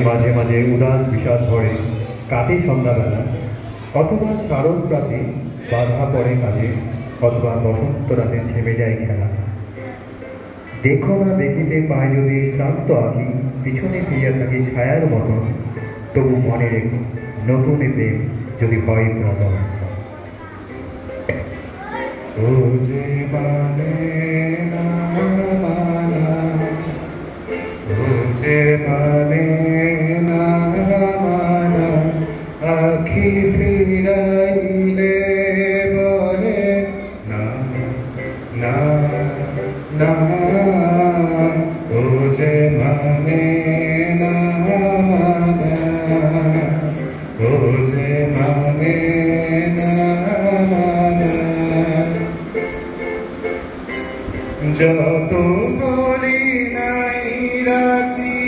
মাঝে মাঝে উদাস বিষাদ ভরে কাটে সন্ধ্যাবেলা, অথবা শারদ প্রাতে বাধা পড়ে কাজে, অথবা বসন্ত রাতে থেমে যায় খেলা। দেখো না দেখিতে পায় যদি শ্রান্ত আঁকি, পিছনে ফিরিয়া থাকি ছায়ার মতন, তবু মনে রেখো নতুন প্রেম যদি হয় পুরাতন। ও যে মানে না মানা, ও যে মানে না মানা, আখি ফিরাইলে বলে না না না। ও যে মানে না মানা, ও যে মানে না মানা। যত বলি নাই রাতি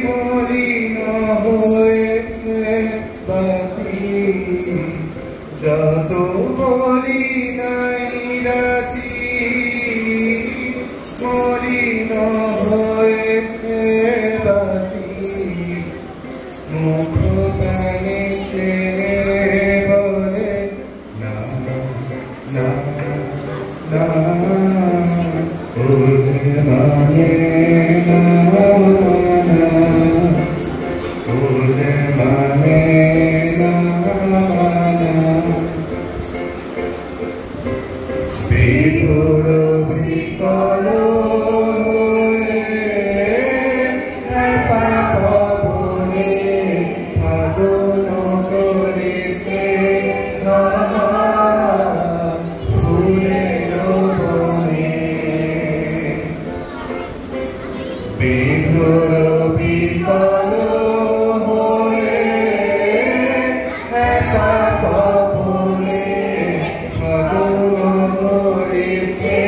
মলিন হয়েছে বাতি, যত বলি নাই রাতি মলিন হয়েছে বাতি, মুখ বানিয়েছে বলে না না না। ও যে মানে না মানা, ও যে মানে না মানা। বিভোর বিকল হয়ে পাবনে ফাগুন করেছে ফুলের বনে। বিভোর বিকল হয়ে পাবনে ফাগুন করেছে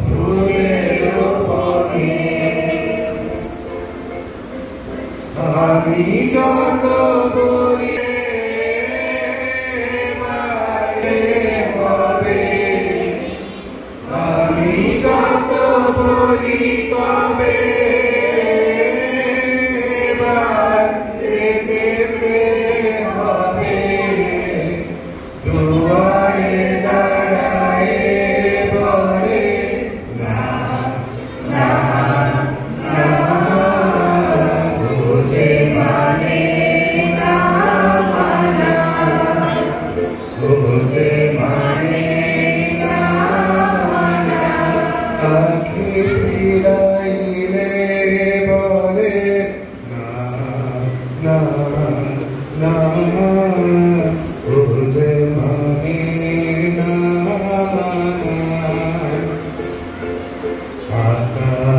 ফুলের বনে। আমি যত বলি হবে, আমি যত বলি তবে যেতে হবে। দুয়ারে দাঁড়ায় বলে না না না। ও যে মানে না মানা, ও যে মানে না মানা, আখি ফিরাইলে বলে না না না। ও যে মানে না মানা। আকাশ